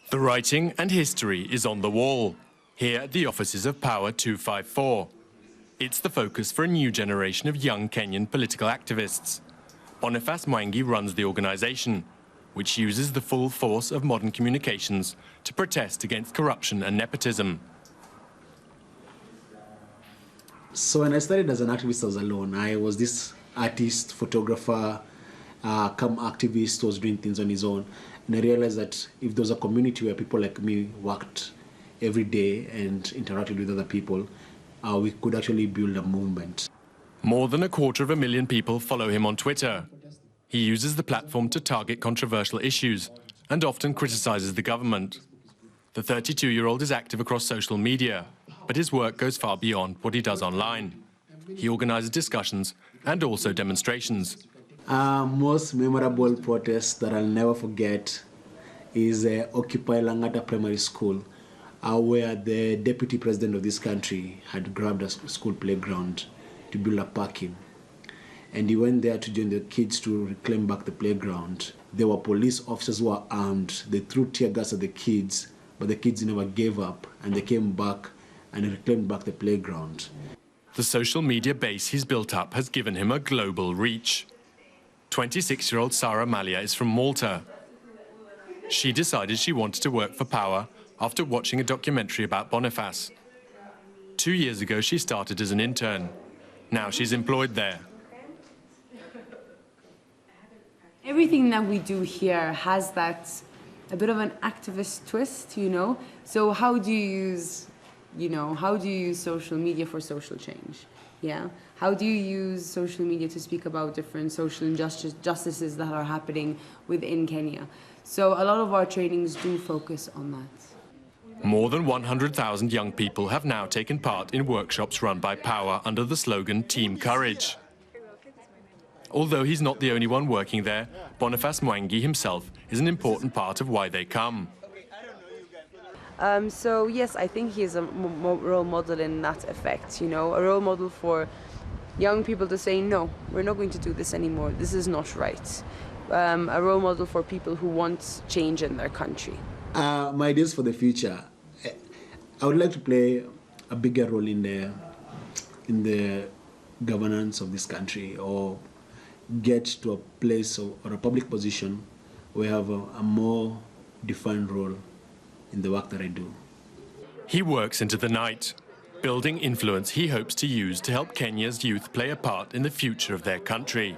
The writing and history is on the wall, here at the offices of PAWA 254. It's the focus for a new generation of young Kenyan political activists. Boniface Mwangi runs the organisation, which uses the full force of modern communications to protest against corruption and nepotism. So when I started as an activist, I was alone. I was this artist, photographer, come activist who was doing things on his own. And I realized that if there was a community where people like me worked every day and interacted with other people, we could actually build a movement. More than 250,000 people follow him on Twitter. He uses the platform to target controversial issues and often criticizes the government. The 32-year-old is active across social media, but his work goes far beyond what he does online. He organizes discussions and also demonstrations. Most memorable protest that I'll never forget is Occupy Langata Primary School, where the deputy president of this country had grabbed a school playground to build a parking. And he went there to join the kids to reclaim back the playground. There were police officers who were armed. They threw tear gas at the kids, but the kids never gave up, and they came back and reclaimed back the playground. The social media base he's built up has given him a global reach. 26-year-old Sarah Malia is from Malta. She decided she wanted to work for PAWA after watching a documentary about Boniface. 2 years ago, she started as an intern. Now she's employed there. Everything that we do here has a bit of an activist twist, you know? So how do you use social media for social change? Yeah? How do you use social media to speak about different social injustices that are happening within Kenya? So a lot of our trainings do focus on that. More than 100,000 young people have now taken part in workshops run by PAWA under the slogan Team Courage. Although he's not the only one working there, Boniface Mwangi himself is an important part of why they come. So yes, I think he's a role model in that effect, you know, a role model for young people to say, no, we're not going to do this anymore, this is not right. A role model for people who want change in their country. My ideas for the future, I would like to play a bigger role in the governance of this country, or get to a place or a public position where I have a more defined role in the work that I do. He works into the night, building influence he hopes to use to help Kenya's youth play a part in the future of their country.